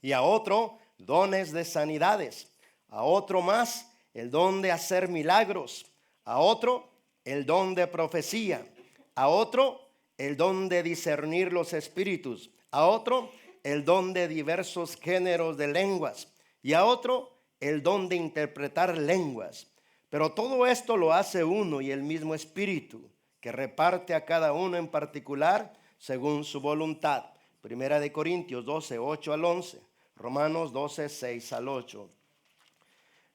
y a otro dones de sanidades, a otro más el don de hacer milagros, a otro el don de profecía, a otro el don de discernir los espíritus, a otro el don de diversos géneros de lenguas y a otro el don de interpretar lenguas. Pero todo esto lo hace uno y el mismo Espíritu, que reparte a cada uno en particular según su voluntad. Primera de Corintios 12, 8 al 11, Romanos 12, 6 al 8.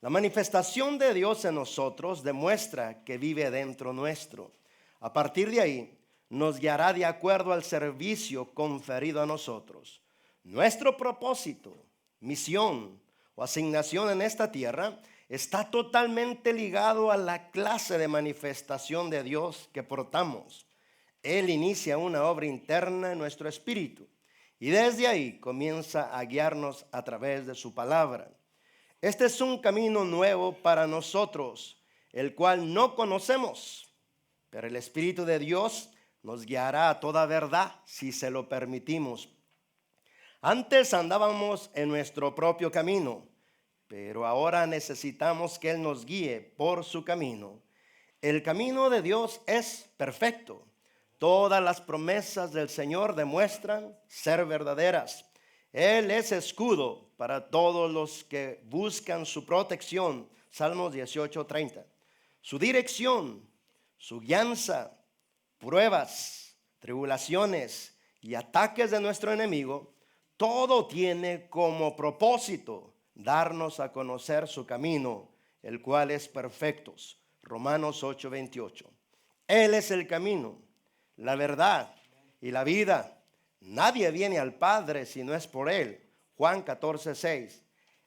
La manifestación de Dios en nosotros demuestra que vive dentro nuestro. A partir de ahí, nos guiará de acuerdo al servicio conferido a nosotros. Nuestro propósito, misión o asignación en esta tierra está totalmente ligado a la clase de manifestación de Dios que portamos. Él inicia una obra interna en nuestro espíritu y desde ahí comienza a guiarnos a través de su palabra. Este es un camino nuevo para nosotros, el cual no conocemos, pero el Espíritu de Dios nos guiará a toda verdad si se lo permitimos. Antes andábamos en nuestro propio camino, pero ahora necesitamos que Él nos guíe por su camino. El camino de Dios es perfecto. Todas las promesas del Señor demuestran ser verdaderas. Él es escudo para todos los que buscan su protección. Salmos 18:30. Su dirección, su guianza, pruebas, tribulaciones y ataques de nuestro enemigo, todo tiene como propósito darnos a conocer su camino, el cual es perfecto. Romanos 8:28. Él es el camino, la verdad y la vida. Nadie viene al Padre si no es por Él. Juan 14:6.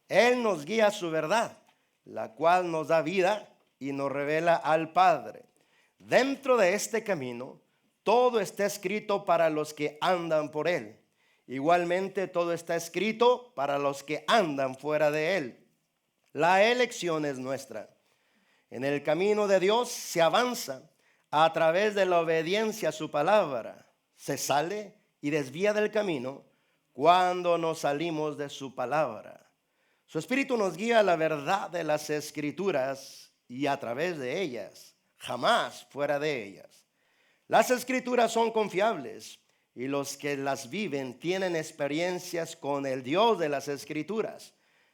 Él nos guía a su verdad, la cual nos da vida y nos revela al Padre. Dentro de este camino, todo está escrito para los que andan por Él. Igualmente, todo está escrito para los que andan fuera de Él. La elección es nuestra. En el camino de Dios se avanza a través de la obediencia a su palabra. Se sale y desvía del camino cuando nos salimos de su palabra. Su Espíritu nos guía a la verdad de las Escrituras y a través de ellas, jamás fuera de ellas. Las Escrituras son confiables y los que las viven tienen experiencias con el Dios de las Escrituras.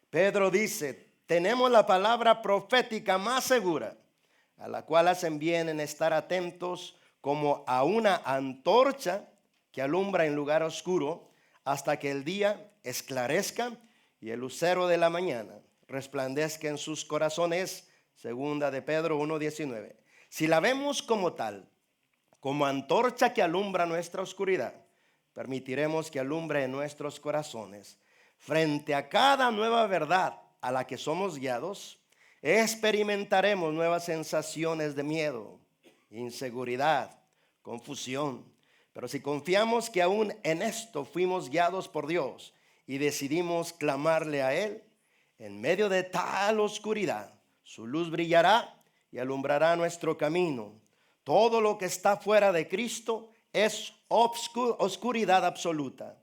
Pedro dice: tenemos la palabra profética más segura, a la cual hacen bien en estar atentos como a una antorcha que alumbra en lugar oscuro hasta que el día esclarezca y el lucero de la mañana resplandezca en sus corazones. Segunda de Pedro 1:19. Si la vemos como tal, como antorcha que alumbra nuestra oscuridad, permitiremos que alumbre en nuestros corazones. Frente a cada nueva verdad a la que somos guiados, experimentaremos nuevas sensaciones de miedo, inseguridad, confusión. Pero si confiamos que aún en esto fuimos guiados por Dios y decidimos clamarle a Él, en medio de tal oscuridad, su luz brillará y alumbrará nuestro camino. Todo lo que está fuera de Cristo es oscuridad absoluta,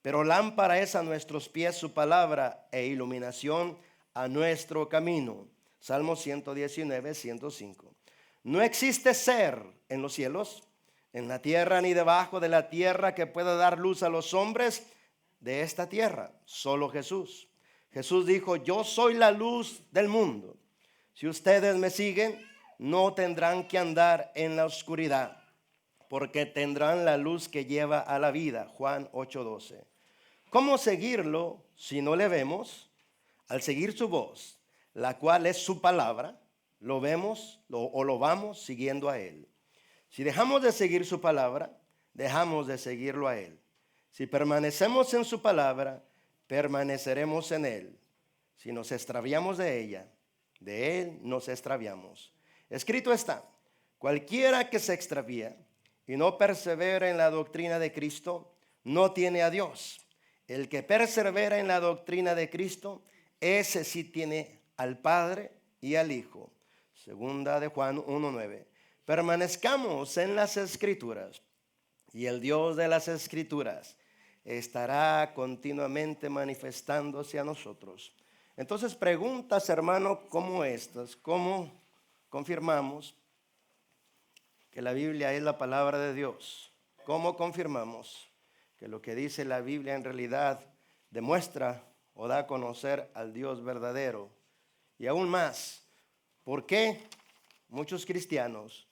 pero lámpara es a nuestros pies su palabra e iluminación a nuestro camino. Salmo 119, 105. No existe ser en los cielos, en la tierra ni debajo de la tierra que pueda dar luz a los hombres de esta tierra, solo Jesús. Jesús dijo: yo soy la luz del mundo. Si ustedes me siguen, no tendrán que andar en la oscuridad, porque tendrán la luz que lleva a la vida. Juan 8:12. ¿Cómo seguirlo si no le vemos? Al seguir su voz, la cual es su palabra, lo vemos o lo vamos siguiendo a Él. Si dejamos de seguir su palabra, dejamos de seguirlo a Él. Si permanecemos en su palabra, permaneceremos en Él. Si nos extraviamos de ella, de Él nos extraviamos. Escrito está: cualquiera que se extravía y no persevera en la doctrina de Cristo, no tiene a Dios. El que persevera en la doctrina de Cristo, ese sí tiene al Padre y al Hijo. Segunda de Juan 1:9. Permanezcamos en las Escrituras, y el Dios de las Escrituras, estará continuamente manifestándose a nosotros. Entonces, preguntas, hermano, como estas, ¿cómo confirmamos que la Biblia es la palabra de Dios? ¿Cómo confirmamos que lo que dice la Biblia en realidad demuestra o da a conocer al Dios verdadero? Y aún más, ¿por qué muchos cristianos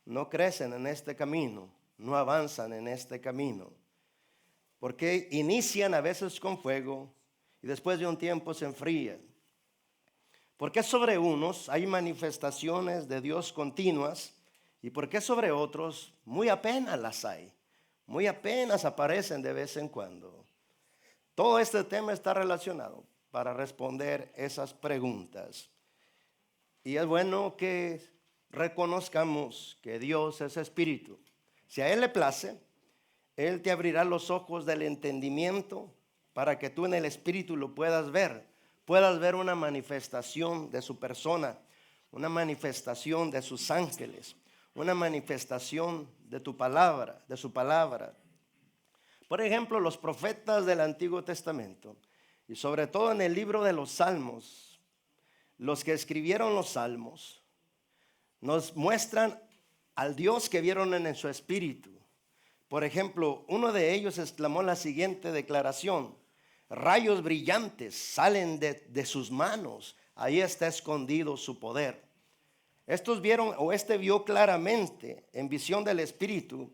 no crecen en este camino, no avanzan en este camino? ¿Por qué inician a veces con fuego y después de un tiempo se enfrían? ¿Por qué sobre unos hay manifestaciones de Dios continuas y por qué sobre otros muy apenas las hay? Muy apenas aparecen de vez en cuando. Todo este tema está relacionado para responder esas preguntas. Y es bueno que reconozcamos que Dios es espíritu. Si a Él le place, Él te abrirá los ojos del entendimiento para que tú en el espíritu lo puedas ver una manifestación de su persona, una manifestación de sus ángeles, una manifestación de tu palabra, de su palabra. Por ejemplo, los profetas del Antiguo Testamento, y sobre todo en el libro de los Salmos, los que escribieron los Salmos, nos muestran al Dios que vieron en su espíritu. Por ejemplo, uno de ellos exclamó la siguiente declaración: rayos brillantes salen de sus manos, ahí está escondido su poder. Estos vieron, o vio claramente en visión del Espíritu,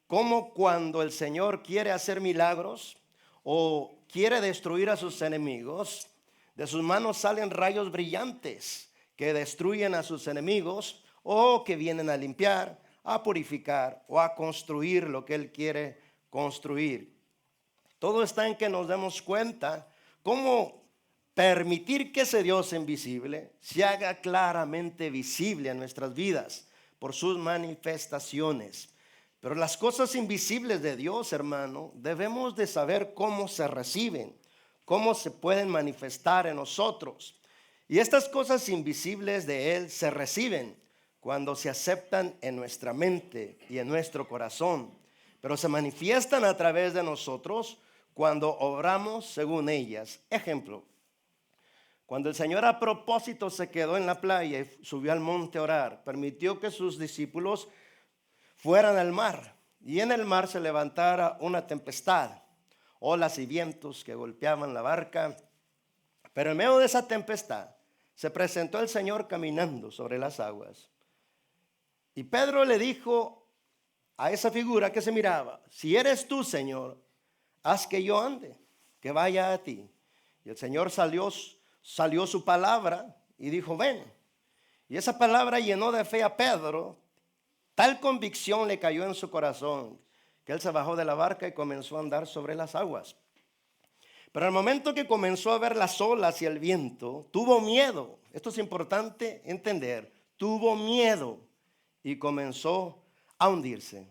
cómo cuando el Señor quiere hacer milagros o quiere destruir a sus enemigos, de sus manos salen rayos brillantes que destruyen a sus enemigos o que vienen a limpiar, a purificar o a construir lo que Él quiere construir. Todo está en que nos demos cuenta cómo permitir que ese Dios invisible se haga claramente visible en nuestras vidas por sus manifestaciones. Pero las cosas invisibles de Dios, hermano, debemos de saber cómo se reciben, cómo se pueden manifestar en nosotros. Y estas cosas invisibles de Él se reciben cuando se aceptan en nuestra mente y en nuestro corazón, pero se manifiestan a través de nosotros cuando obramos según ellas. Ejemplo, cuando el Señor a propósito se quedó en la playa y subió al monte a orar, permitió que sus discípulos fueran al mar y en el mar se levantara una tempestad, olas y vientos que golpeaban la barca. Pero en medio de esa tempestad se presentó el Señor caminando sobre las aguas. Y Pedro le dijo a esa figura que se miraba: si eres tú, Señor, haz que yo ande, que vaya a ti. Y el Señor salió su palabra y dijo: ven. Y esa palabra llenó de fe a Pedro. Tal convicción le cayó en su corazón que él se bajó de la barca y comenzó a andar sobre las aguas. Pero al momento que comenzó a ver las olas y el viento, tuvo miedo. Esto es importante entender. Tuvo miedo y comenzó a hundirse.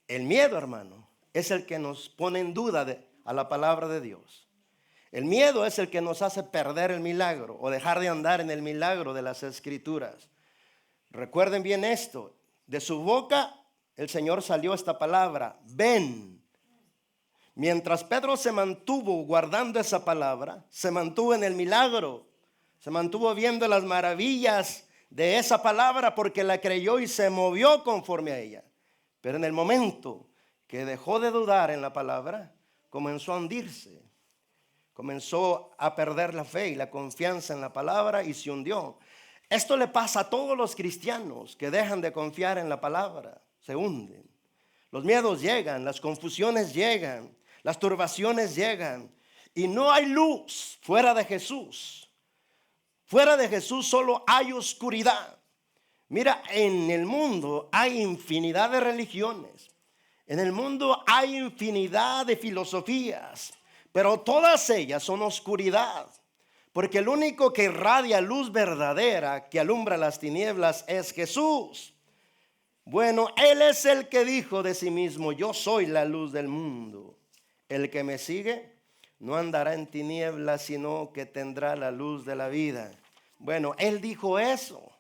El miedo, hermano, es el que nos pone en duda a la palabra de Dios. El miedo es el que nos hace perder el milagro o dejar de andar en el milagro de las Escrituras. Recuerden bien esto: de su boca el Señor salió esta palabra: ven. Mientras Pedro se mantuvo guardando esa palabra, se mantuvo en el milagro, se mantuvo viendo las maravillas de esa palabra porque la creyó y se movió conforme a ella. Pero en el momento que dejó de dudar en la palabra, comenzó a hundirse, comenzó a perder la fe y la confianza en la palabra y se hundió. Esto le pasa a todos los cristianos que dejan de confiar en la palabra, se hunden. Los miedos llegan, las confusiones llegan, las turbaciones llegan y no hay luz fuera de Jesús. Fuera de Jesús solo hay oscuridad. Mira, en el mundo hay infinidad de religiones. En el mundo hay infinidad de filosofías, pero todas ellas son oscuridad. Porque el único que irradia luz verdadera, que alumbra las tinieblas, es Jesús. Bueno, Él es el que dijo de sí mismo: yo soy la luz del mundo. El que me sigue no andará en tinieblas, sino que tendrá la luz de la vida. Bueno, Él dijo eso.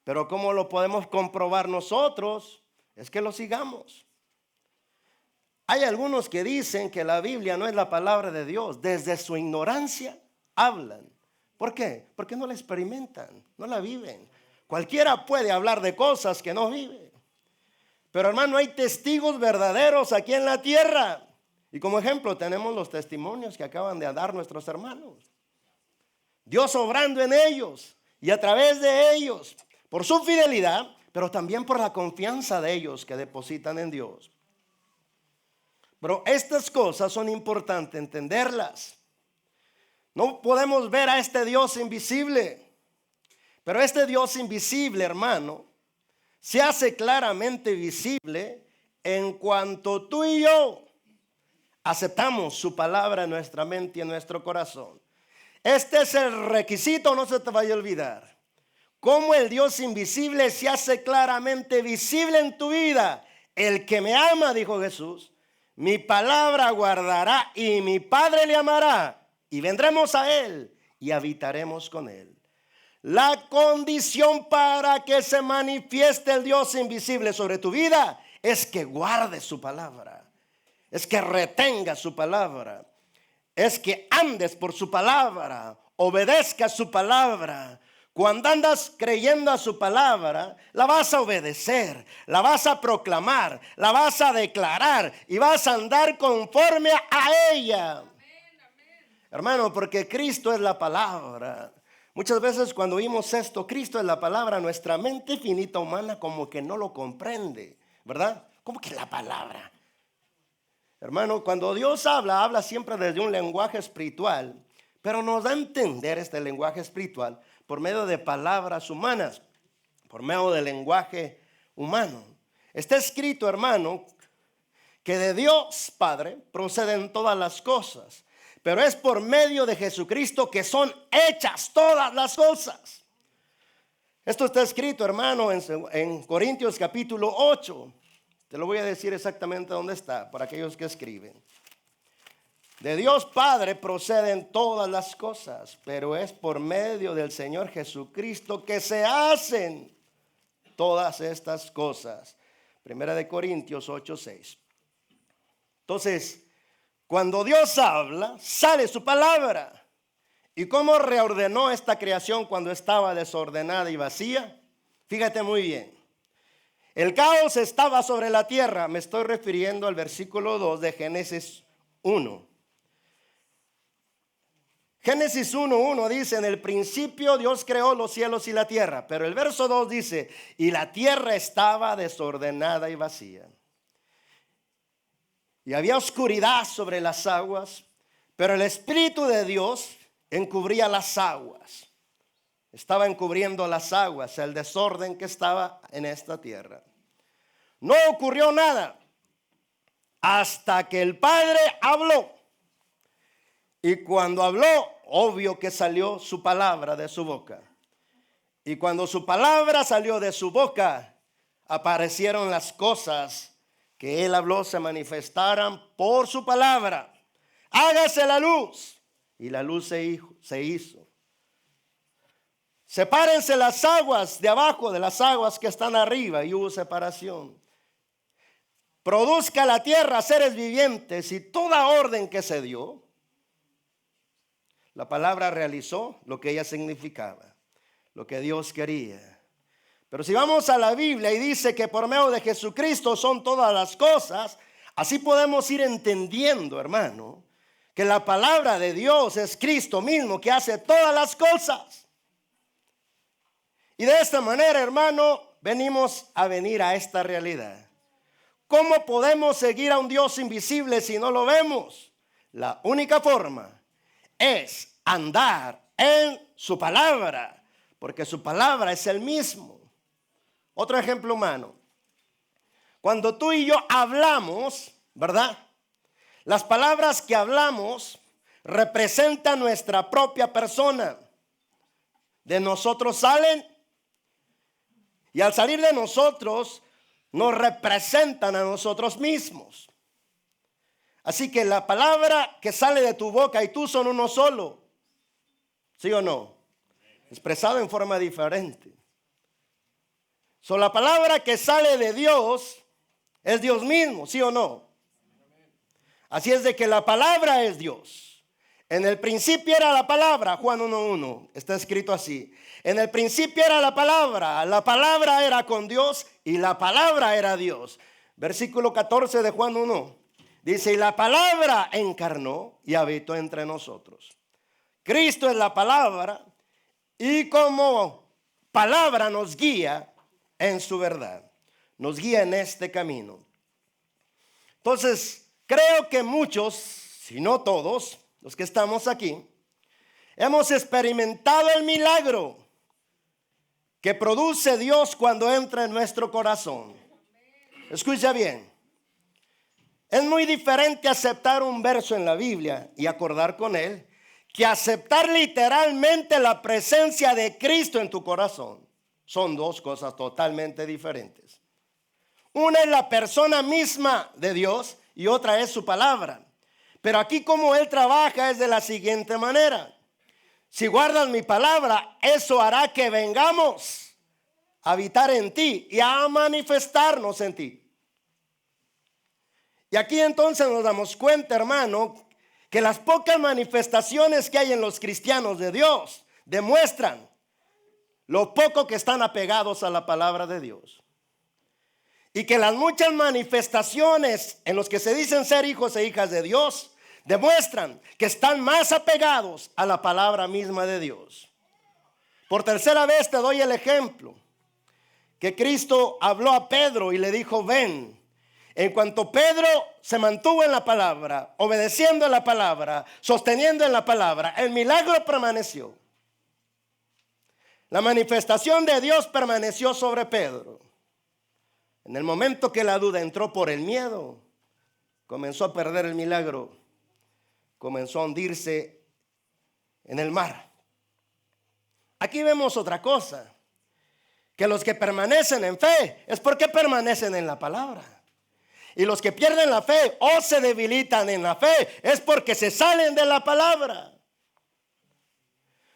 Pero ¿cómo lo podemos comprobar nosotros? Es que lo sigamos. Hay algunos que dicen que la Biblia no es la palabra de Dios. Desde su ignorancia hablan. ¿Por qué? Porque no la experimentan, no la viven. Cualquiera puede hablar de cosas que no vive. Pero hermano, hay testigos verdaderos aquí en la tierra. Y como ejemplo tenemos los testimonios que acaban de dar nuestros hermanos. Dios obrando en ellos y a través de ellos, por su fidelidad, pero también por la confianza de ellos que depositan en Dios. Pero estas cosas son importantes entenderlas. No podemos ver a este Dios invisible, pero este Dios invisible, hermano, se hace claramente visible en cuanto tú y yo aceptamos su palabra en nuestra mente y en nuestro corazón. Este es el requisito, no se te vaya a olvidar. Cómo el Dios invisible se hace claramente visible en tu vida. El que me ama, dijo Jesús, mi palabra guardará y mi Padre le amará y vendremos a él y habitaremos con él. La condición para que se manifieste el Dios invisible sobre tu vida es que guardes su palabra, es que retengas su palabra, es que andes por su palabra, obedezcas su palabra. Cuando andas creyendo a su palabra, la vas a obedecer, la vas a proclamar, la vas a declarar y vas a andar conforme a ella. Hermano, porque Cristo es la palabra. Muchas veces cuando oímos esto, Cristo es la palabra, nuestra mente finita humana como que no lo comprende, ¿verdad? ¿Cómo que la palabra? Hermano, cuando Dios habla, habla siempre desde un lenguaje espiritual, pero nos da a entender este lenguaje espiritual por medio de palabras humanas, por medio del lenguaje humano. Está escrito, hermano, que de Dios Padre proceden todas las cosas, pero es por medio de Jesucristo que son hechas todas las cosas. Esto está escrito, hermano, en Corintios capítulo 8. Te lo voy a decir exactamente dónde está, para aquellos que escriben. De Dios Padre proceden todas las cosas, pero es por medio del Señor Jesucristo que se hacen todas estas cosas. Primera de Corintios 8:6. Entonces, cuando Dios habla, sale su palabra. ¿Y cómo reordenó esta creación cuando estaba desordenada y vacía? Fíjate muy bien. El caos estaba sobre la tierra. Me estoy refiriendo al versículo 2 de Génesis 1. Génesis 1:1 dice, en el principio Dios creó los cielos y la tierra. Pero el verso 2 dice, y la tierra estaba desordenada y vacía. Y había oscuridad sobre las aguas, pero el Espíritu de Dios encubría las aguas. Estaba encubriendo las aguas, el desorden que estaba en esta tierra. No ocurrió nada hasta que el Padre habló. Y cuando habló, obvio que salió su palabra de su boca. Y cuando su palabra salió de su boca, aparecieron las cosas que él habló, se manifestaran por su palabra. Hágase la luz. Y la luz se hizo. Sepárense las aguas de abajo de las aguas que están arriba, y hubo separación. Produzca la tierra seres vivientes, y toda orden que se dio, la palabra realizó lo que ella significaba, lo que Dios quería. Pero si vamos a la Biblia y dice que por medio de Jesucristo son todas las cosas, así podemos ir entendiendo, hermano, que la palabra de Dios es Cristo mismo que hace todas las cosas. Y de esta manera, hermano, venimos a esta realidad. ¿Cómo podemos seguir a un Dios invisible si no lo vemos? La única forma es andar en su palabra, porque su palabra es el mismo. Otro ejemplo humano. Cuando tú y yo hablamos, ¿verdad? Las palabras que hablamos representan nuestra propia persona. De nosotros salen, y al salir de nosotros, nos representan a nosotros mismos. Así que la palabra que sale de tu boca y tú son uno solo. ¿Sí o no? Expresado en forma diferente. La palabra que sale de Dios es Dios mismo, ¿sí o no? Así es de que la palabra es Dios. En el principio era la palabra, Juan 1:1, está escrito así. En el principio era la palabra era con Dios y la palabra era Dios. Versículo 14 de Juan 1 dice, y la palabra encarnó y habitó entre nosotros. Cristo es la palabra y como palabra nos guía en su verdad, nos guía en este camino. Entonces, creo que muchos, si no todos, los que estamos aquí, hemos experimentado el milagro que produce Dios cuando entra en nuestro corazón. Escucha bien. Es muy diferente aceptar un verso en la Biblia y acordar con él que aceptar literalmente la presencia de Cristo en tu corazón. Son dos cosas totalmente diferentes. Una es la persona misma de Dios y otra es su palabra. Pero aquí como Él trabaja es de la siguiente manera. Si guardas mi palabra, eso hará que vengamos a habitar en ti y a manifestarnos en ti. Y aquí entonces nos damos cuenta, hermano, que las pocas manifestaciones que hay en los cristianos de Dios demuestran lo poco que están apegados a la palabra de Dios. Y que las muchas manifestaciones en los que se dicen ser hijos e hijas de Dios demuestran que están más apegados a la palabra misma de Dios. Por tercera vez te doy el ejemplo que Cristo habló a Pedro y le dijo, ven. En cuanto Pedro se mantuvo en la palabra, obedeciendo a la palabra, sosteniendo en la palabra, el milagro permaneció. La manifestación de Dios permaneció sobre Pedro. En el momento que la duda entró por el miedo, comenzó a perder el milagro, comenzó a hundirse en el mar. Aquí vemos otra cosa, que los que permanecen en fe es porque permanecen en la palabra. Y los que pierden la fe o se debilitan en la fe es porque se salen de la palabra.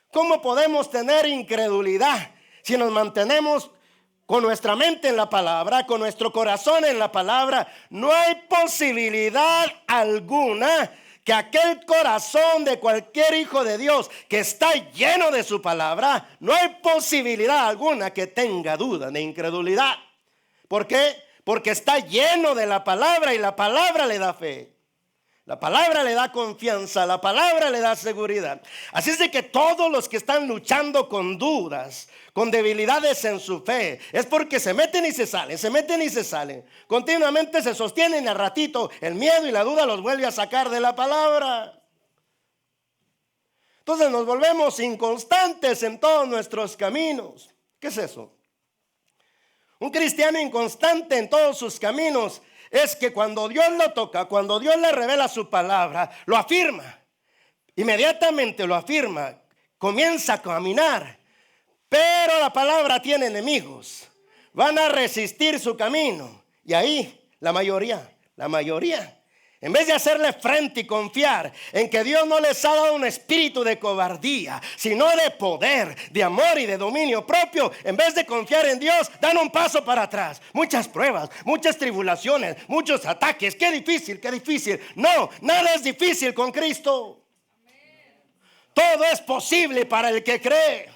¿Cómo podemos tener incredulidad si nos mantenemos con nuestra mente en la palabra, con nuestro corazón en la palabra? No hay posibilidad alguna que aquel corazón de cualquier hijo de Dios que está lleno de su palabra, no hay posibilidad alguna que tenga duda de incredulidad. ¿Por qué? Porque está lleno de la palabra y la palabra le da fe. La palabra le da confianza, la palabra le da seguridad. Así es de que todos los que están luchando con dudas, con debilidades en su fe, es porque se meten y se salen, se meten y se salen. Continuamente se sostienen y al ratito el miedo y la duda los vuelve a sacar de la palabra. Entonces nos volvemos inconstantes en todos nuestros caminos. ¿Qué es eso? Un cristiano inconstante en todos sus caminos es que cuando Dios lo toca, cuando Dios le revela su palabra, lo afirma. Inmediatamente lo afirma, comienza a caminar. Pero la palabra tiene enemigos. Van a resistir su camino. Y ahí la mayoría, en vez de hacerle frente y confiar en que Dios no les ha dado un espíritu de cobardía, sino de poder, de amor y de dominio propio, en vez de confiar en Dios, dan un paso para atrás. Muchas pruebas, muchas tribulaciones, muchos ataques. Qué difícil, qué difícil. No, nada es difícil con Cristo. Todo es posible para el que cree.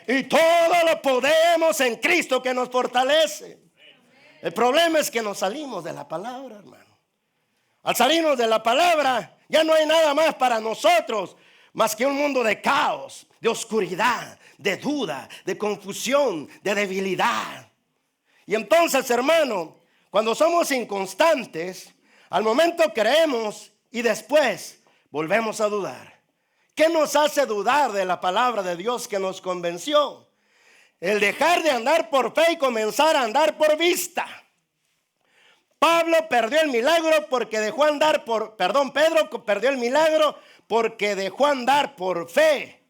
Y todo lo podemos en Cristo que nos fortalece. El problema es que nos salimos de la palabra, hermano. Al salirnos de la palabra, ya no hay nada más para nosotros más que un mundo de caos, de oscuridad, de duda, de confusión, de debilidad. Y entonces, hermano, cuando somos inconstantes, al momento creemos y después volvemos a dudar. ¿Qué nos hace dudar de la palabra de Dios que nos convenció? El dejar de andar por fe y comenzar a andar por vista. Pedro perdió el milagro porque dejó andar por fe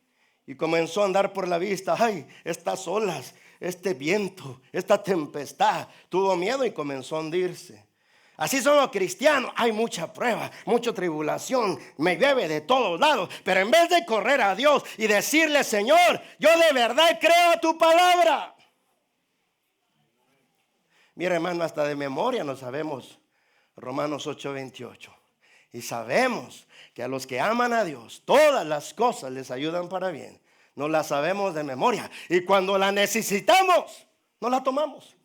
y comenzó a andar por la vista. Ay, estas olas, este viento, esta tempestad, tuvo miedo y comenzó a hundirse. Así son los cristianos, hay mucha prueba, mucha tribulación, me llueve de todos lados, pero en vez de correr a Dios y decirle, Señor, yo de verdad creo a tu palabra. Mira, hermano, hasta de memoria no sabemos Romanos 8:28. Y sabemos que a los que aman a Dios, todas las cosas les ayudan para bien. No las sabemos de memoria. Y cuando la necesitamos, no la tomamos.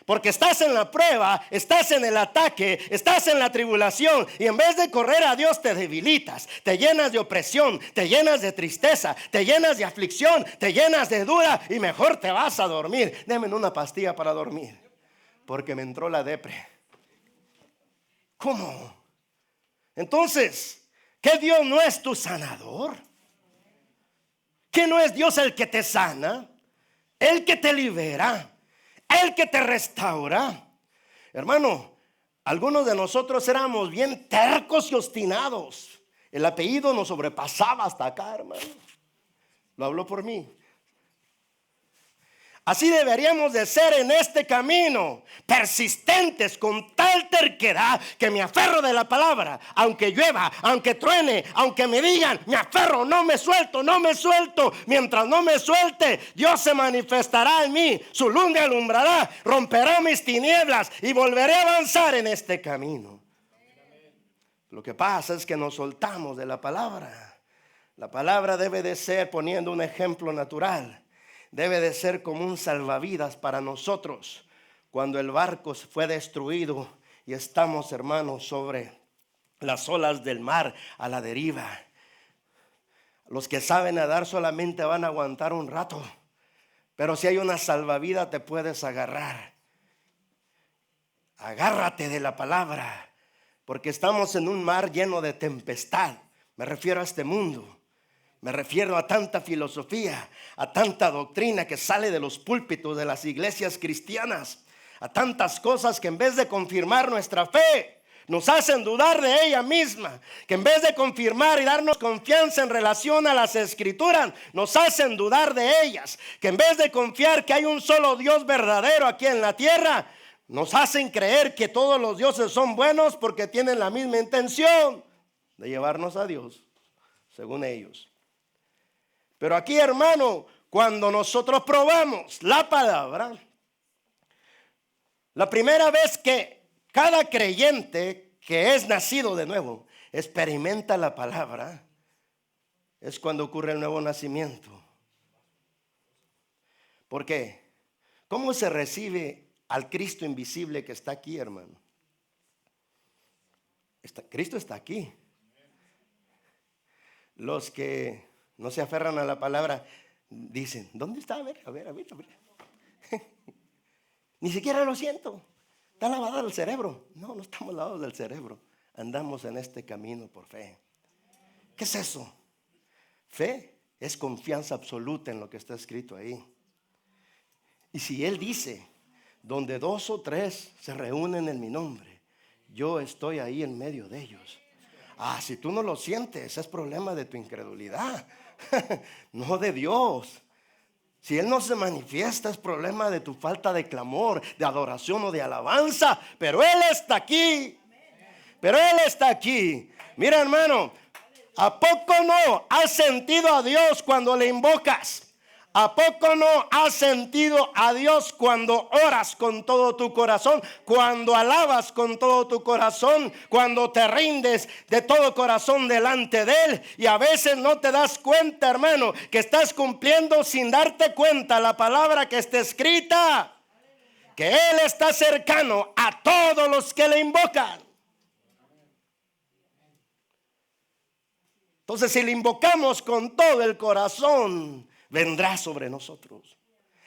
Porque estás en la prueba, estás en el ataque, estás en la tribulación, y en vez de correr a Dios te debilitas, te llenas de opresión, te llenas de tristeza, te llenas de aflicción, te llenas de duda, y mejor te vas a dormir. Deme una pastilla para dormir, porque me entró la depre. ¿Cómo? Entonces, ¿qué Dios no es tu sanador? ¿Que no es Dios el que te sana? El que te libera, el que te restaura. Hermano, algunos de nosotros éramos bien tercos y obstinados. El apellido nos sobrepasaba hasta acá, hermano. Lo habló por mí. Así deberíamos de ser en este camino, persistentes con tal terquedad que me aferro de la palabra. Aunque llueva, aunque truene, aunque me digan, me aferro, no me suelto, no me suelto. Mientras no me suelte, Dios se manifestará en mí, su luz me alumbrará, romperá mis tinieblas y volveré a avanzar en este camino. Lo que pasa es que nos soltamos de la palabra. La palabra debe de ser, poniendo un ejemplo natural, debe de ser como un salvavidas para nosotros cuando el barco fue destruido y estamos, hermanos, sobre las olas del mar a la deriva. Los que saben nadar solamente van a aguantar un rato, pero si hay una salvavidas te puedes agarrar. Agárrate de la palabra, porque estamos en un mar lleno de tempestad. Me refiero a este mundo. Me refiero a tanta filosofía, a tanta doctrina que sale de los púlpitos de las iglesias cristianas, a tantas cosas que en vez de confirmar nuestra fe, nos hacen dudar de ella misma, que en vez de confirmar y darnos confianza en relación a las escrituras, nos hacen dudar de ellas, que en vez de confiar que hay un solo Dios verdadero aquí en la tierra, nos hacen creer que todos los dioses son buenos porque tienen la misma intención de llevarnos a Dios, según ellos. Pero aquí, hermano, cuando nosotros probamos la palabra, la primera vez que cada creyente que es nacido de nuevo experimenta la palabra, es cuando ocurre el nuevo nacimiento. ¿Por qué? ¿Cómo se recibe al Cristo invisible que está aquí, hermano? Cristo está aquí. Los que no se aferran a la palabra dicen, ¿dónde está? A ver. Ni siquiera lo siento. Está lavado el cerebro. No estamos lavados del cerebro. Andamos en este camino por fe. ¿Qué es eso? Fe es confianza absoluta en lo que está escrito ahí. Y si Él dice, donde 2 o 3 se reúnen en mi nombre, yo estoy ahí en medio de ellos. Si tú no lo sientes, es problema de tu incredulidad, no de Dios. Si Él no se manifiesta, es problema de tu falta de clamor, de adoración o de alabanza. Pero Él está aquí. Pero Él está aquí. Mira, hermano, ¿a poco no has sentido a Dios cuando le invocas? ¿A poco no has sentido a Dios cuando oras con todo tu corazón? Cuando alabas con todo tu corazón, cuando te rindes de todo corazón delante de Él. Y a veces no te das cuenta, hermano, que estás cumpliendo sin darte cuenta la palabra que está escrita, que Él está cercano a todos los que le invocan. Entonces, si le invocamos con todo el corazón, vendrá sobre nosotros,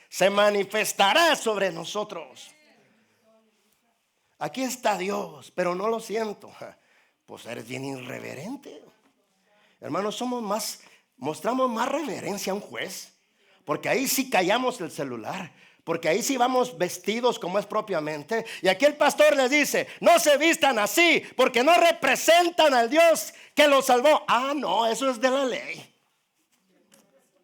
se manifestará sobre nosotros. Aquí está Dios, pero no lo siento. Pues eres bien irreverente. Hermanos, mostramos más reverencia a un juez, porque ahí sí callamos el celular, porque ahí sí vamos vestidos como es propiamente. Y aquí el pastor les dice, no se vistan así, porque no representan al Dios que los salvó. No, eso es de la ley.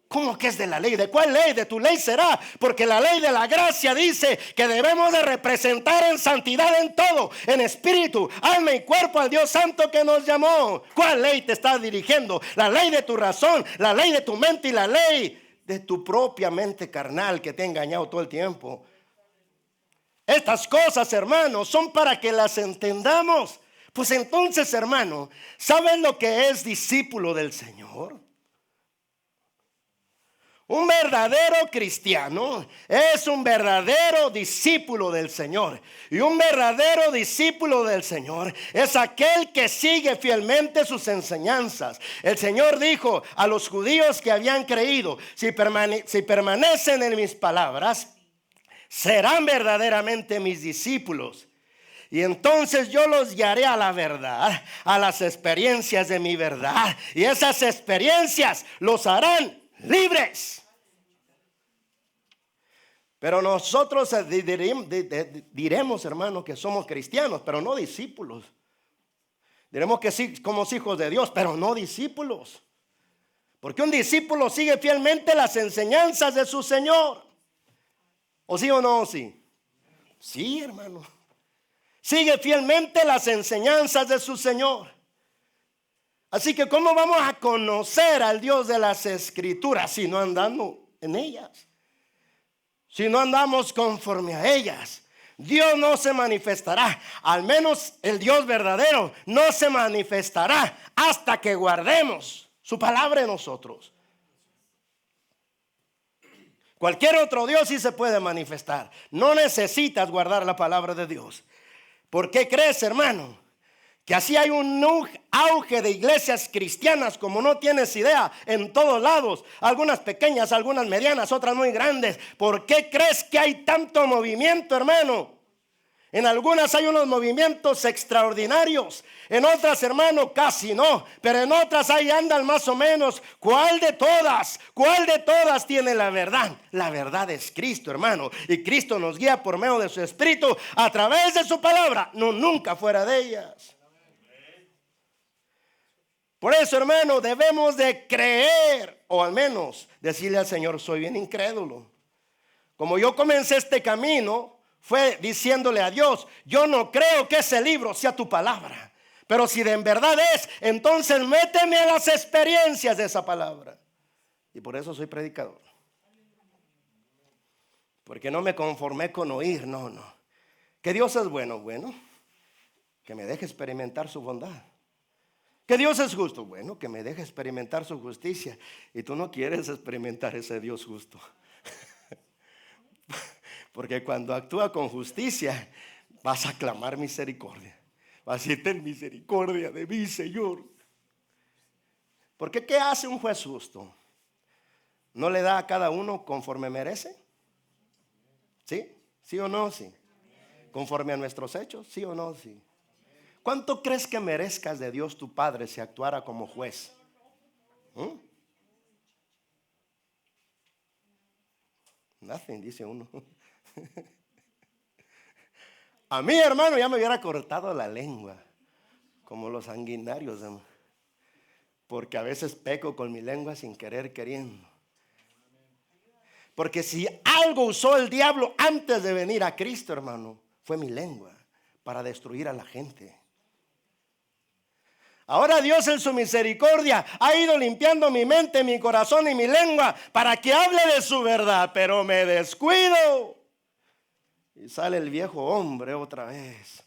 ¿Cómo que es de la ley? ¿De cuál ley? De tu ley será. Porque la ley de la gracia dice que debemos de representar en santidad en todo, en espíritu, alma y cuerpo al Dios santo que nos llamó. ¿Cuál ley te estás dirigiendo? La ley de tu razón, la ley de tu mente y la ley de tu propia mente carnal que te ha engañado todo el tiempo. Estas cosas, hermanos, son para que las entendamos. Pues entonces, hermano, ¿saben lo que es discípulo del Señor? Un verdadero cristiano es un verdadero discípulo del Señor. Y un verdadero discípulo del Señor es aquel que sigue fielmente sus enseñanzas. El Señor dijo a los judíos que habían creído: si permanecen en mis palabras, serán verdaderamente mis discípulos. Y entonces yo los guiaré a la verdad, a las experiencias de mi verdad. Y esas experiencias los harán libres. Pero nosotros diremos, hermano, que somos cristianos, pero no discípulos. Diremos que sí, somos hijos de Dios, pero no discípulos. Porque un discípulo sigue fielmente las enseñanzas de su Señor. ¿O sí o no? Sí. Sí, hermano. Sigue fielmente las enseñanzas de su Señor. Así que ¿cómo vamos a conocer al Dios de las Escrituras si no andamos en ellas? Si no andamos conforme a ellas, Dios no se manifestará. Al menos el Dios verdadero no se manifestará hasta que guardemos su palabra en nosotros. Cualquier otro Dios sí se puede manifestar. No necesitas guardar la palabra de Dios. ¿Por qué crees, hermano? Que así hay un auge de iglesias cristianas como no tienes idea en todos lados. Algunas pequeñas, algunas medianas, otras muy grandes. ¿Por qué crees que hay tanto movimiento, hermano? En algunas hay unos movimientos extraordinarios. En otras, hermano, casi no. Pero en otras ahí andan más o menos. ¿Cuál de todas? ¿Cuál de todas tiene la verdad? La verdad es Cristo, hermano. Y Cristo nos guía por medio de su Espíritu a través de su palabra. No, nunca fuera de ellas. Por eso, hermano, debemos de creer, o al menos decirle al Señor: soy bien incrédulo. Como yo comencé este camino, fue diciéndole a Dios: yo no creo que ese libro sea tu palabra, pero si de verdad es, entonces méteme a las experiencias de esa palabra. Y por eso soy predicador. Porque no me conformé con oír, no. Que Dios es bueno, que me deje experimentar su bondad. Que Dios es justo, bueno, que me deje experimentar su justicia. Y tú no quieres experimentar ese Dios justo. Porque cuando actúa con justicia, vas a clamar misericordia. Vas a decir: ten misericordia de mí, Señor. Porque ¿qué hace un juez justo? ¿No le da a cada uno conforme merece? ¿Sí? ¿Sí o no? Sí. ¿Conforme a nuestros hechos? ¿Sí o no? Sí. ¿Cuánto crees que merezcas de Dios tu Padre si actuara como juez? Nothing, dice uno. A mí, hermano, ya me hubiera cortado la lengua, como los sanguinarios, hermano. Porque a veces peco con mi lengua sin querer, queriendo. Porque si algo usó el diablo antes de venir a Cristo, hermano, fue mi lengua para destruir a la gente. Ahora Dios en su misericordia ha ido limpiando mi mente, mi corazón y mi lengua para que hable de su verdad, pero me descuido y sale el viejo hombre otra vez.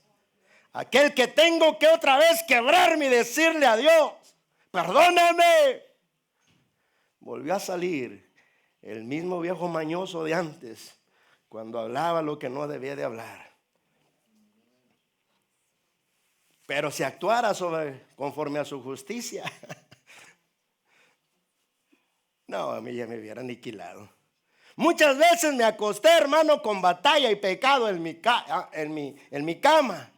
Aquel que tengo que otra vez quebrarme y decirle a Dios: perdóname. Volvió a salir el mismo viejo mañoso de antes, cuando hablaba lo que no debía de hablar. Pero si actuara conforme a su justicia, no, a mí ya me hubiera aniquilado. Muchas veces me acosté, hermano, con batalla y pecado en mi cama.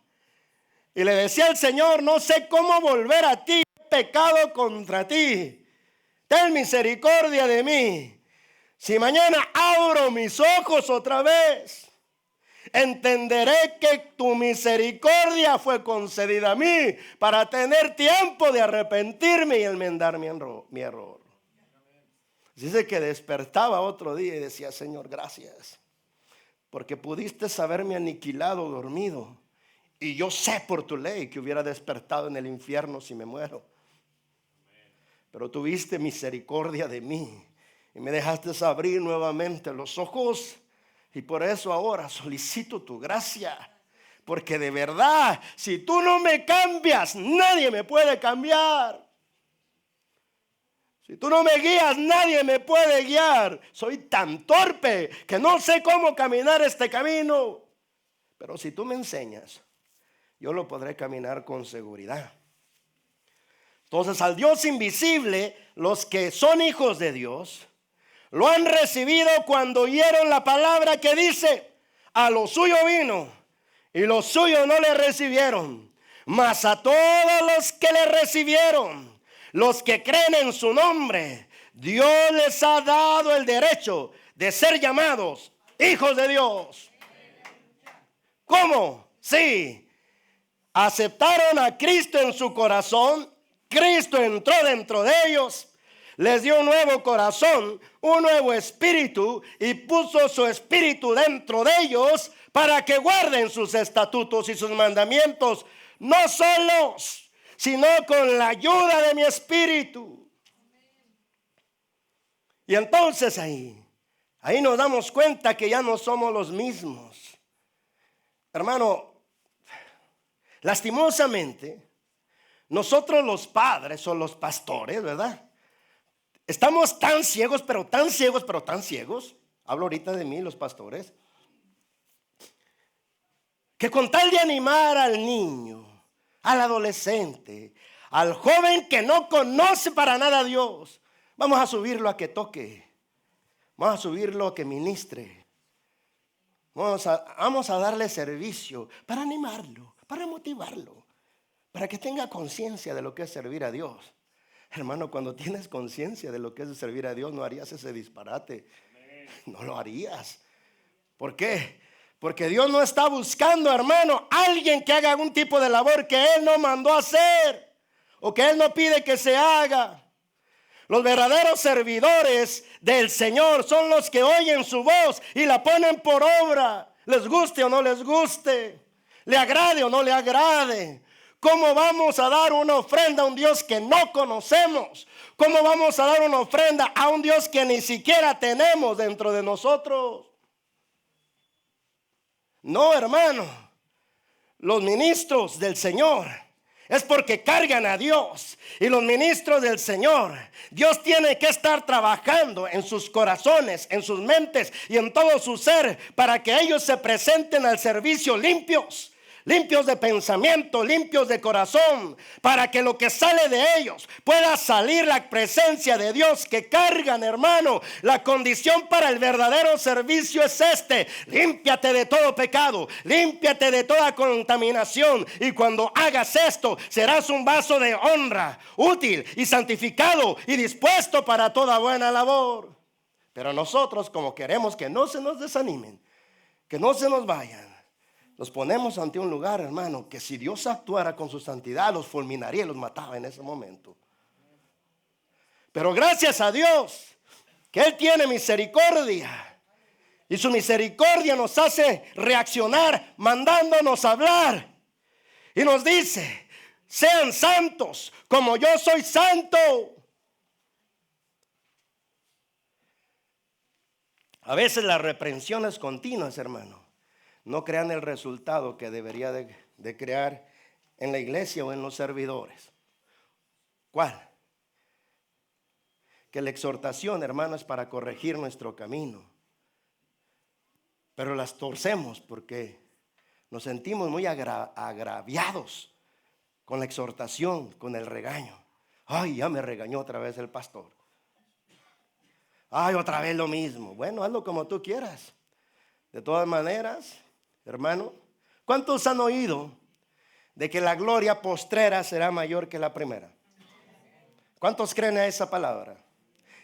Y le decía al Señor: no sé cómo volver a ti, he pecado contra ti. Ten misericordia de mí. Si mañana abro mis ojos otra vez, entenderé que tu misericordia fue concedida a mí para tener tiempo de arrepentirme y enmendar mi error. Dice que despertaba otro día y decía: Señor, gracias, porque pudiste haberme aniquilado dormido. Y yo sé por tu ley que hubiera despertado en el infierno si me muero. Pero tuviste misericordia de mí y me dejaste abrir nuevamente los ojos. Y por eso ahora solicito tu gracia Porque de verdad, si tú no me cambias, nadie me puede cambiar. Si tú no me guías, nadie me puede guiar. Soy tan torpe que no sé cómo caminar este camino. Pero si tú me enseñas, yo lo podré caminar con seguridad. Entonces, al Dios invisible, los que son hijos de Dios, lo han recibido cuando oyeron la palabra que dice: a lo suyo vino y los suyos no le recibieron, mas a todos los que le recibieron, los que creen en su nombre, Dios les ha dado el derecho de ser llamados hijos de Dios. ¿Cómo? Sí, aceptaron a Cristo en su corazón. Cristo entró dentro de ellos, les dio un nuevo corazón, un nuevo espíritu, y puso su espíritu dentro de ellos para que guarden sus estatutos y sus mandamientos, no solos, sino con la ayuda de mi espíritu. Y entonces ahí nos damos cuenta que ya no somos los mismos. Hermano, lastimosamente, nosotros los padres o los pastores, ¿verdad? Estamos tan ciegos, pero tan ciegos, pero tan ciegos. Hablo ahorita de mí, los pastores. Que con tal de animar al niño, al adolescente, al joven que no conoce para nada a Dios, vamos a subirlo a que toque. Vamos a subirlo a que ministre. Vamos a darle servicio para animarlo, para motivarlo, para que tenga conciencia de lo que es servir a Dios. Hermano, cuando tienes conciencia de lo que es servir a Dios, no harías ese disparate. No lo harías. ¿Por qué? Porque Dios no está buscando, hermano, alguien que haga algún tipo de labor que Él no mandó a hacer o que Él no pide que se haga. Los verdaderos servidores del Señor son los que oyen su voz y la ponen por obra, les guste o no les guste, le agrade o no le agrade. ¿Cómo vamos a dar una ofrenda a un Dios que no conocemos? ¿Cómo vamos a dar una ofrenda a un Dios que ni siquiera tenemos dentro de nosotros? No, hermano. Los ministros del Señor es porque cargan a Dios. Y los ministros del Señor, Dios tiene que estar trabajando en sus corazones, en sus mentes y en todo su ser, para que ellos se presenten al servicio limpios de pensamiento, limpios de corazón, para que lo que sale de ellos pueda salir la presencia de Dios que cargan, hermano. La condición para el verdadero servicio es límpiate de todo pecado, límpiate de toda contaminación, y cuando hagas esto serás un vaso de honra, útil y santificado y dispuesto para toda buena labor. Pero nosotros, como queremos que no se nos desanimen, que no se nos vayan, los ponemos ante un lugar, hermano, que si Dios actuara con su santidad, los fulminaría y los mataba en ese momento. Pero gracias a Dios, que Él tiene misericordia. Y su misericordia nos hace reaccionar, mandándonos a hablar. Y nos dice: sean santos como yo soy santo. A veces las reprensiones continuas, hermano, no crean el resultado que debería de crear en la iglesia o en los servidores. ¿Cuál? Que la exhortación, hermano, es para corregir nuestro camino. Pero las torcemos porque nos sentimos muy agraviados con la exhortación, con el regaño. Ay, ya me regañó otra vez el pastor. Ay, otra vez lo mismo. Bueno, hazlo como tú quieras. De todas maneras, hermano, ¿cuántos han oído de que la gloria postrera será mayor que la primera? ¿Cuántos creen a esa palabra?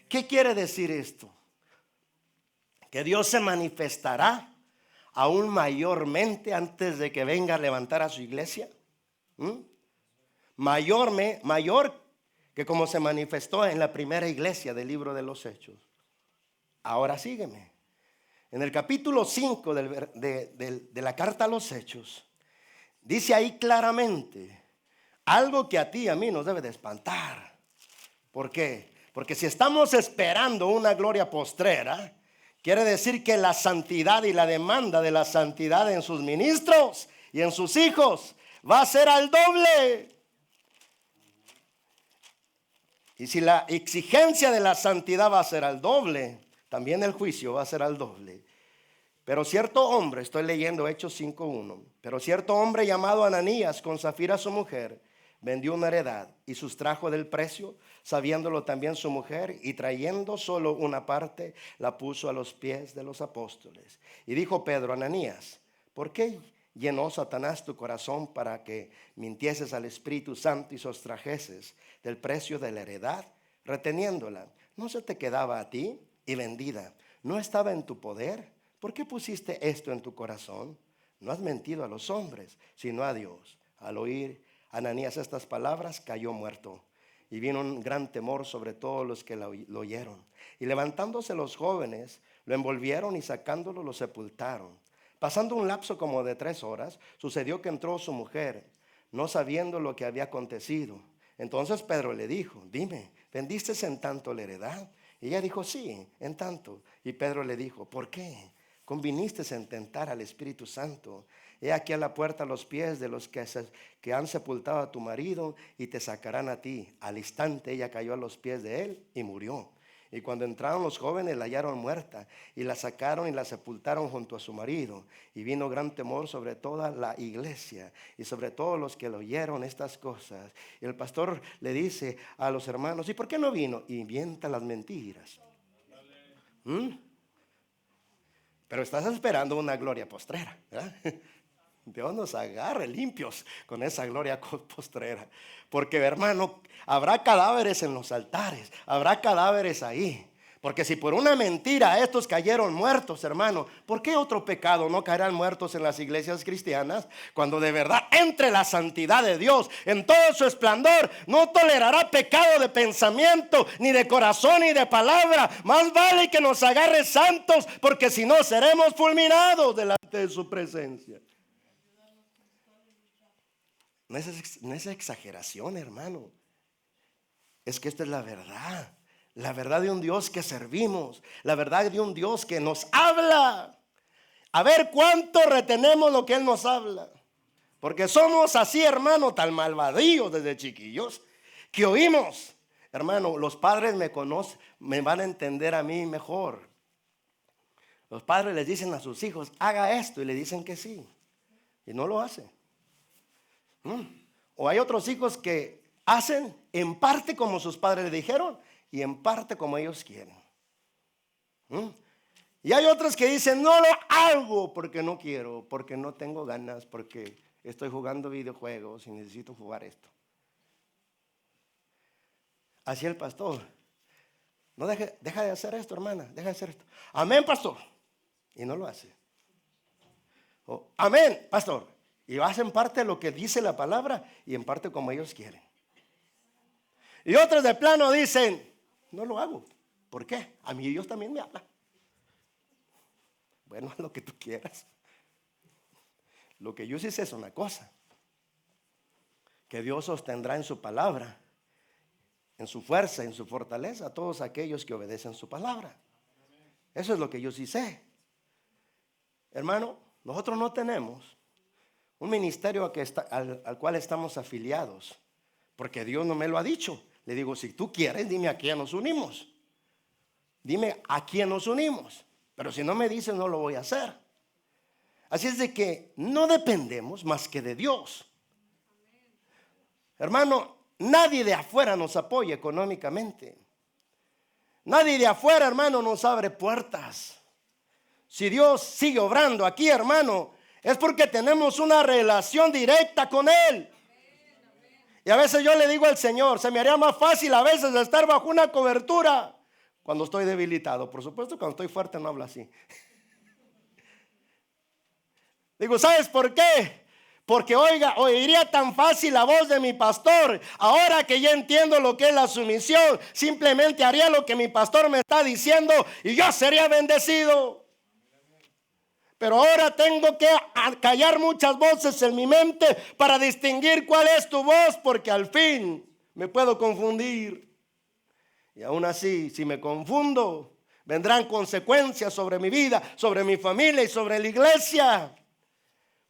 ¿Qué quiere decir esto? Que Dios se manifestará aún mayormente antes de que venga a levantar a su iglesia. Mayor que como se manifestó en la primera iglesia del libro de los Hechos. Ahora sígueme. En el capítulo 5 de la carta a los Hechos, dice ahí claramente algo que a ti y a mí nos debe de espantar. ¿Por qué? Porque si estamos esperando una gloria postrera, quiere decir que la santidad y la demanda de la santidad en sus ministros y en sus hijos va a ser al doble. Y si la exigencia de la santidad va a ser al doble, también el juicio va a ser al doble. Pero cierto hombre, estoy leyendo Hechos 5:1, pero cierto hombre llamado Ananías, con Zafira su mujer, vendió una heredad y sustrajo del precio, sabiéndolo también su mujer, y trayendo solo una parte, la puso a los pies de los apóstoles. Y dijo Pedro: Ananías, ¿por qué llenó Satanás tu corazón para que mintieses al Espíritu Santo y sustrajeses del precio de la heredad, reteniéndola? ¿No se te quedaba a ti y vendida? ¿No estaba en tu poder? ¿Por qué pusiste esto en tu corazón? No has mentido a los hombres, sino a Dios. Al oír Ananías estas palabras, cayó muerto. Y vino un gran temor sobre todos los que lo oyeron. Y levantándose los jóvenes, lo envolvieron y sacándolo lo sepultaron. Pasando un lapso como de 3 horas, sucedió que entró su mujer, no sabiendo lo que había acontecido. Entonces Pedro le dijo: dime, ¿vendiste en tanto la heredad? Y ella dijo: sí, en tanto. Y Pedro le dijo: ¿por qué conviniste en tentar al Espíritu Santo? He aquí a la puerta los pies de los que han sepultado a tu marido, y te sacarán a ti. Al instante ella cayó a los pies de él y murió. Y cuando entraron los jóvenes, la hallaron muerta, y la sacaron y la sepultaron junto a su marido. Y vino gran temor sobre toda la iglesia y sobre todos los que lo oyeron estas cosas. Y el pastor le dice a los hermanos: ¿y por qué no vino? Y inventa las mentiras. Pero estás esperando una gloria postrera, ¿verdad? Dios nos agarre limpios con esa gloria postrera. Porque, hermano, habrá cadáveres en los altares, habrá cadáveres ahí. Porque si por una mentira estos cayeron muertos, hermano, ¿por qué otro pecado no caerán muertos en las iglesias cristianas? Cuando de verdad entre la santidad de Dios en todo su esplendor, no tolerará pecado de pensamiento, ni de corazón, ni de palabra. Más vale que nos agarre santos, porque si no seremos fulminados delante de su presencia. No es exageración, hermano. Es que esta es la verdad. La verdad de un Dios que servimos. La verdad de un Dios que nos habla. A ver cuánto retenemos lo que Él nos habla. Porque somos así, hermano, tan malvadillos desde chiquillos, que oímos. Hermano, los padres me conocen, me van a entender a mí mejor. Los padres les dicen a sus hijos: haga esto, y le dicen que sí, y no lo hacen. O hay otros hijos que hacen en parte como sus padres le dijeron y en parte como ellos quieren. Y hay otros que dicen: no lo hago porque no quiero, porque no tengo ganas, porque estoy jugando videojuegos y necesito jugar esto. Así el pastor: no deja de hacer esto, hermana, deja de hacer esto. Amén, pastor. Y no lo hace. Amén, pastor. Y hacen parte de lo que dice la palabra y en parte como ellos quieren. Y otros de plano dicen: no lo hago. ¿Por qué? A mí Dios también me habla. Bueno, lo que tú quieras. Lo que yo sí sé es una cosa: que Dios sostendrá en su palabra, en su fuerza, en su fortaleza, a todos aquellos que obedecen su palabra. Eso es lo que yo sí sé. Hermano, nosotros no tenemos un ministerio al cual estamos afiliados, porque Dios no me lo ha dicho. Le digo: si tú quieres, dime a quién nos unimos. Dime a quién nos unimos. Pero si no me dices, no lo voy a hacer. Así es de que no dependemos más que de Dios. Hermano, nadie de afuera nos apoya económicamente. Nadie de afuera, hermano, nos abre puertas. Si Dios sigue obrando aquí, hermano, es porque tenemos una relación directa con Él. Y a veces yo le digo al Señor: se me haría más fácil a veces estar bajo una cobertura cuando estoy debilitado. Por supuesto, cuando estoy fuerte no hablo así. Digo: ¿sabes por qué? Porque oiría tan fácil la voz de mi pastor. Ahora que ya entiendo lo que es la sumisión, simplemente haría lo que mi pastor me está diciendo y yo sería bendecido. Pero ahora tengo que callar muchas voces en mi mente para distinguir cuál es tu voz, porque al fin me puedo confundir. Y aún así, si me confundo, vendrán consecuencias sobre mi vida, sobre mi familia y sobre la iglesia.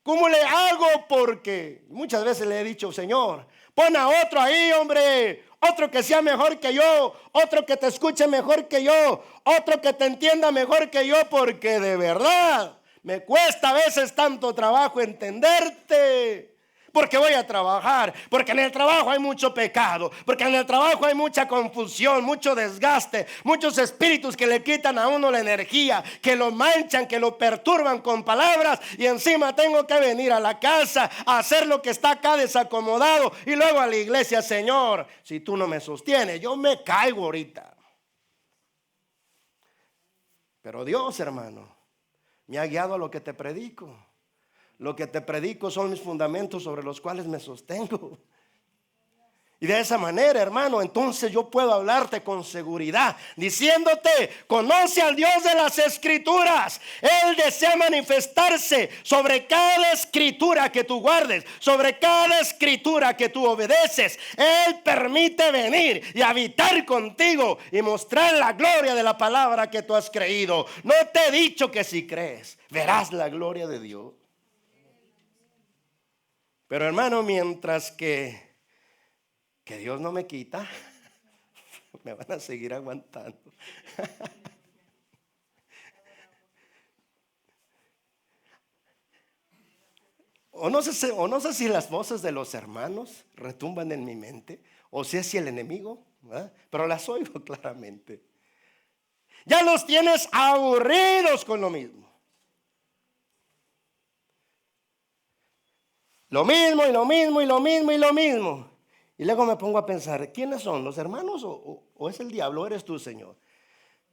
¿Cómo le hago? Porque muchas veces le he dicho, Señor, pon a otro ahí, hombre. Otro que sea mejor que yo. Otro que te escuche mejor que yo. Otro que te entienda mejor que yo. Porque de verdad me cuesta a veces tanto trabajo entenderte. Porque voy a trabajar, porque en el trabajo hay mucho pecado, porque en el trabajo hay mucha confusión, mucho desgaste, muchos espíritus que le quitan a uno la energía, que lo manchan, que lo perturban con palabras, y encima tengo que venir a la casa a hacer lo que está acá desacomodado y luego a la iglesia. Señor, si tú no me sostienes, yo me caigo ahorita. Pero Dios, hermano, me ha guiado a lo que te predico. Lo que te predico son mis fundamentos sobre los cuales me sostengo. Y de esa manera, hermano, entonces yo puedo hablarte con seguridad, diciéndote, conoce al Dios de las Escrituras. Él desea manifestarse sobre cada escritura que tú guardes, sobre cada escritura que tú obedeces. Él permite venir y habitar contigo y mostrar la gloria de la palabra que tú has creído. No te he dicho que si crees, verás la gloria de Dios. Pero hermano, mientras que Dios no me quita, me van a seguir aguantando. O no sé si las voces de los hermanos retumban en mi mente, o si es el enemigo, ¿verdad? Pero las oigo claramente. Ya los tienes aburridos con lo mismo. Lo mismo y lo mismo y lo mismo y lo mismo. Y luego me pongo a pensar, ¿quiénes son? ¿Los hermanos o es el diablo? ¿O eres tú, Señor?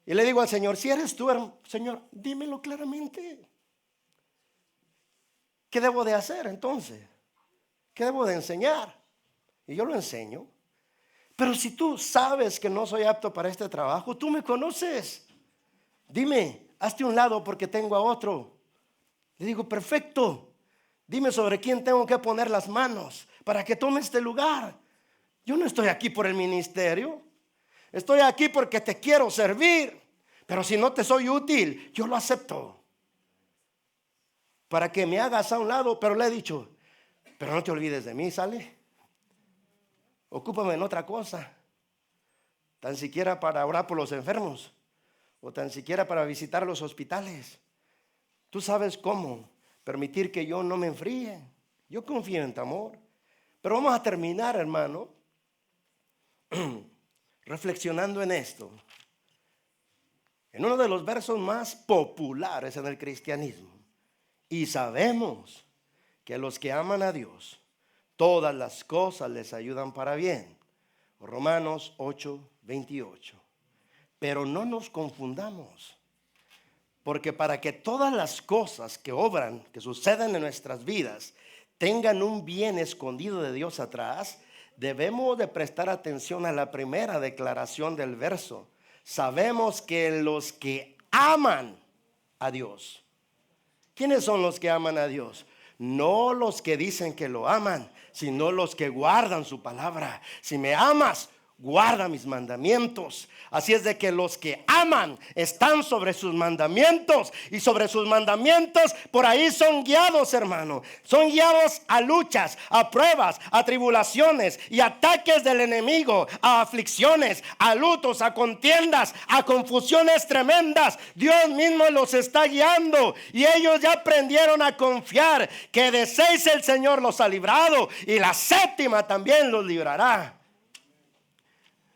Y le digo al Señor, si eres tú, Señor, dímelo claramente. ¿Qué debo de hacer entonces? ¿Qué debo de enseñar? Y yo lo enseño. Pero si tú sabes que no soy apto para este trabajo, tú me conoces. Dime, hazte un lado porque tengo a otro. Le digo, perfecto. Dime sobre quién tengo que poner las manos para que tome este lugar. Yo no estoy aquí por el ministerio. Estoy aquí porque te quiero servir. Pero si no te soy útil, yo lo acepto. Para que me hagas a un lado. Pero le he dicho, pero no te olvides de mí, ¿sale? Ocúpame en otra cosa. Tan siquiera para orar por los enfermos. O tan siquiera para visitar los hospitales. Tú sabes cómo permitir que yo no me enfríe. Yo confío en tu amor. Pero vamos a terminar, hermano, reflexionando en esto. En uno de los versos más populares en el cristianismo. Y sabemos que los que aman a Dios, todas las cosas les ayudan para bien. Romanos 8:28. Pero no nos confundamos. Porque para que todas las cosas que obran, que suceden en nuestras vidas, tengan un bien escondido de Dios atrás, debemos de prestar atención a la primera declaración del verso. Sabemos que los que aman a Dios. ¿Quiénes son los que aman a Dios? No los que dicen que lo aman, sino los que guardan su palabra. Si me amas, guarda mis mandamientos. Así es de que los que aman están sobre sus mandamientos, y sobre sus mandamientos por ahí son guiados, hermano. Son guiados a luchas, a pruebas, a tribulaciones y ataques del enemigo, a aflicciones, a lutos, a contiendas, a confusiones tremendas. Dios mismo los está guiando y ellos ya aprendieron a confiar que de 6 el Señor los ha librado y la 7ª también los librará.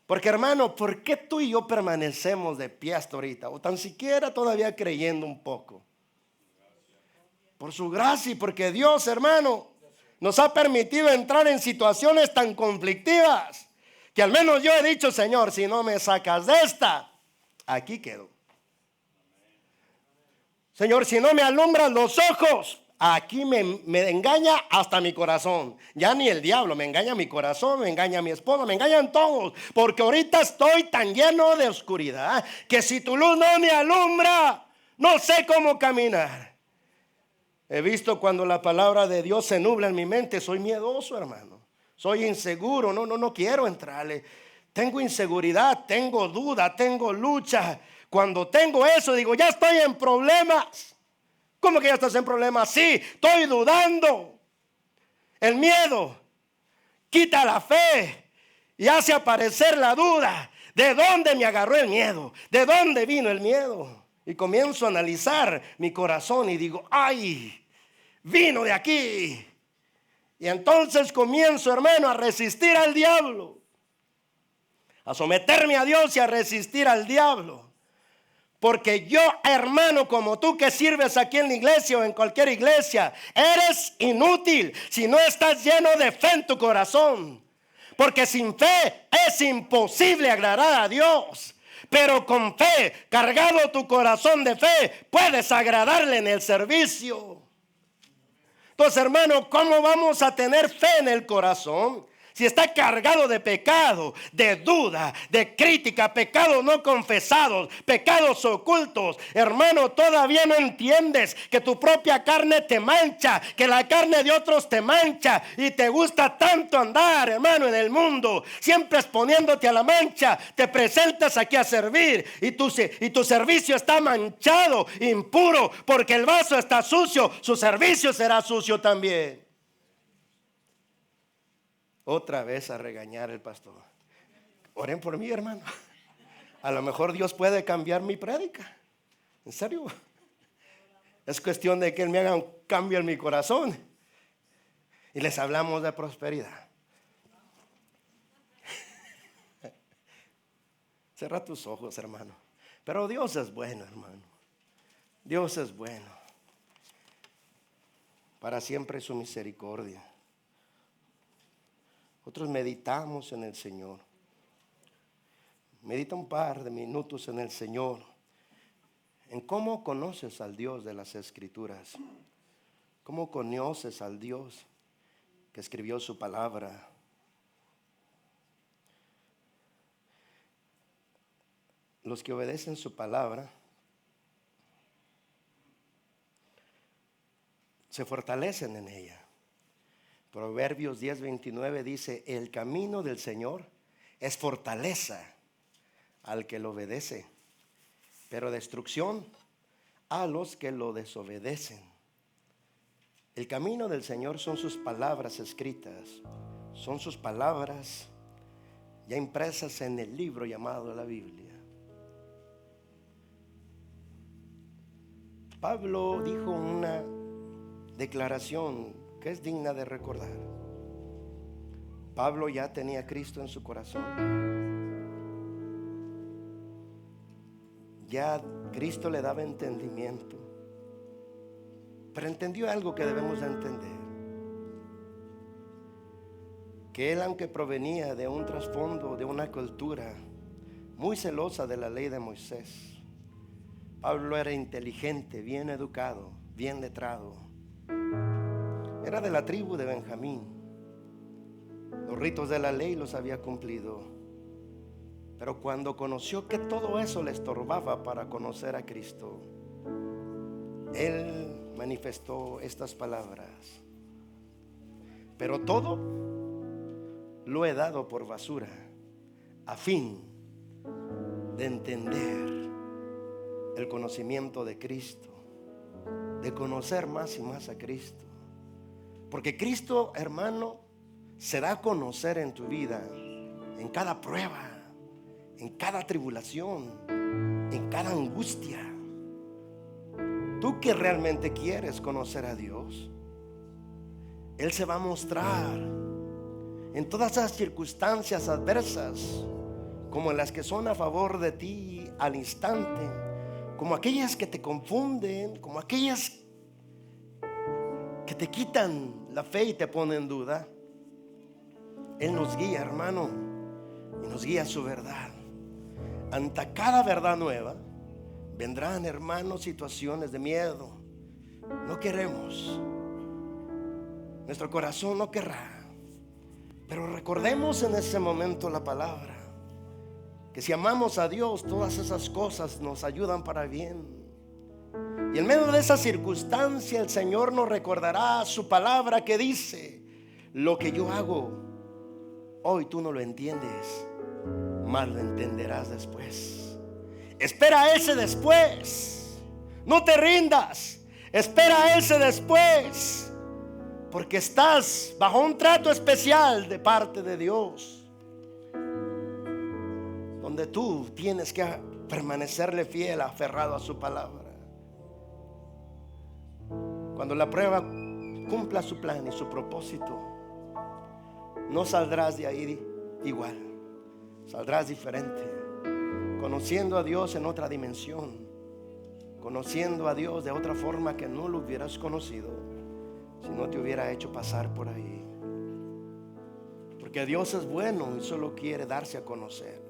Porque hermano, ¿por qué tú y yo permanecemos de pie hasta ahorita? O tan siquiera todavía creyendo un poco. Por su gracia y porque Dios, hermano, nos ha permitido entrar en situaciones tan conflictivas que al menos yo he dicho, Señor, si no me sacas de esta, aquí quedo. Señor, si no me alumbras los ojos, aquí me engaña hasta mi corazón. Ya ni el diablo me engaña mi corazón, me engaña mi esposa, me engañan todos. Porque ahorita estoy tan lleno de oscuridad que si tu luz no me alumbra, no sé cómo caminar. He visto cuando la palabra de Dios se nubla en mi mente, soy miedoso, hermano. Soy inseguro, no quiero entrarle. Tengo inseguridad, tengo duda, tengo lucha. Cuando tengo eso, digo, ya estoy en problemas. ¿Cómo que ya estás en problemas? Sí, estoy dudando. El miedo quita la fe y hace aparecer la duda. ¿De dónde me agarró el miedo? ¿De dónde vino el miedo? Y comienzo a analizar mi corazón y digo, ¡ay! Vino de aquí. Y entonces comienzo, hermano, a resistir al diablo, a someterme a Dios y a resistir al diablo. Porque yo, hermano, como tú que sirves aquí en la iglesia o en cualquier iglesia, eres inútil si no estás lleno de fe en tu corazón. Porque sin fe es imposible agradar a Dios. Pero con fe, cargado tu corazón de fe, puedes agradarle en el servicio. Entonces, hermano, ¿cómo vamos a tener fe en el corazón si está cargado de pecado, de duda, de crítica, pecados no confesados, pecados ocultos? Hermano, todavía no entiendes que tu propia carne te mancha, que la carne de otros te mancha, y te gusta tanto andar, hermano, en el mundo, siempre exponiéndote a la mancha. Te presentas aquí a servir y tu servicio está manchado, impuro, porque el vaso está sucio, su servicio será sucio también. Otra vez a regañar el pastor. Oren por mí, hermano. A lo mejor Dios puede cambiar mi prédica. En serio. Es cuestión de que Él me haga un cambio en mi corazón. Y les hablamos de prosperidad. Cierra tus ojos, hermano. Pero Dios es bueno, hermano. Dios es bueno. Para siempre su misericordia. Nosotros meditamos en el Señor. Medita un par de minutos en el Señor, en cómo conoces al Dios de las Escrituras, cómo conoces al Dios que escribió su palabra. Los que obedecen su palabra se fortalecen en ella. Proverbios 10:29 dice: el camino del Señor es fortaleza al que lo obedece, pero destrucción a los que lo desobedecen. El camino del Señor son sus palabras escritas, son sus palabras ya impresas en el libro llamado la Biblia. Pablo dijo una declaración que es digna de recordar. Pablo ya tenía a Cristo en su corazón. Ya Cristo le daba entendimiento. Pero entendió algo que debemos de entender. Que él, aunque provenía de un trasfondo, de una cultura muy celosa de la ley de Moisés, Pablo era inteligente, bien educado, bien letrado. Era de la tribu de Benjamín. Los ritos de la ley los había cumplido. Pero cuando conoció que todo eso le estorbaba para conocer a Cristo, él manifestó estas palabras: pero todo lo he dado por basura a fin de entender el conocimiento de Cristo, de conocer más y más a Cristo. Porque Cristo, hermano, se da a conocer en tu vida, en cada prueba, en cada tribulación, en cada angustia. Tú que realmente quieres conocer a Dios, Él se va a mostrar en todas esas circunstancias adversas, como las que son a favor de ti al instante, como aquellas que te confunden, como aquellas que te quitan la fe y te ponen en duda. Él nos guía, hermano, y nos guía a su verdad. Ante cada verdad nueva vendrán, hermanos, situaciones de miedo. No queremos, nuestro corazón no querrá, pero recordemos en ese momento la palabra, que si amamos a Dios, todas esas cosas nos ayudan para bien. Y en medio de esa circunstancia, el Señor nos recordará su palabra que dice: lo que yo hago hoy tú no lo entiendes, mas lo entenderás después. Espera ese después. No te rindas. Espera ese después, porque estás bajo un trato especial de parte de Dios, donde tú tienes que permanecerle fiel, aferrado a su palabra. Cuando la prueba cumpla su plan y su propósito, no saldrás de ahí igual, saldrás diferente, conociendo a Dios en otra dimensión, conociendo a Dios de otra forma que no lo hubieras conocido si no te hubiera hecho pasar por ahí. Porque Dios es bueno y solo quiere darse a conocer.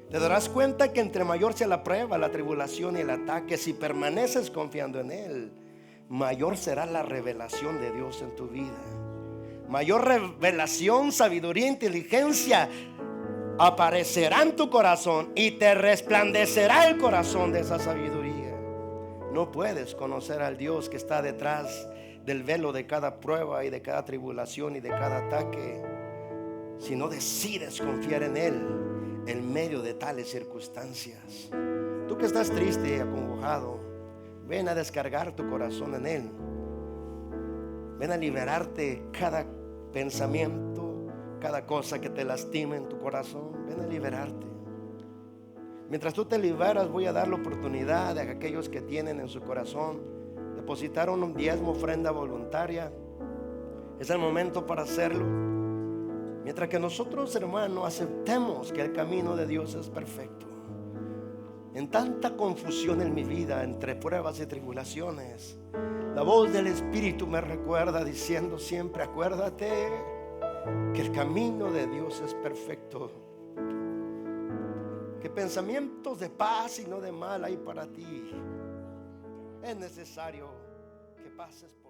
Te darás cuenta que entre mayor sea la prueba, la tribulación y el ataque, si permaneces confiando en Él, mayor será la revelación de Dios en tu vida. Mayor revelación, sabiduría, inteligencia aparecerá en tu corazón y te resplandecerá el corazón de esa sabiduría. No puedes conocer al Dios que está detrás del velo de cada prueba y de cada tribulación y de cada ataque si no decides confiar en Él en medio de tales circunstancias. Tú que estás triste y acongojado, ven a descargar tu corazón en Él. Ven a liberarte cada pensamiento, cada cosa que te lastime en tu corazón. Ven a liberarte. Mientras tú te liberas, voy a dar la oportunidad a aquellos que tienen en su corazón depositar un diezmo, ofrenda voluntaria. Es el momento para hacerlo. Mientras que nosotros, hermanos, aceptemos que el camino de Dios es perfecto. En tanta confusión en mi vida, entre pruebas y tribulaciones, la voz del Espíritu me recuerda diciendo siempre: acuérdate que el camino de Dios es perfecto, que pensamientos de paz y no de mal hay para ti. Es necesario que pases por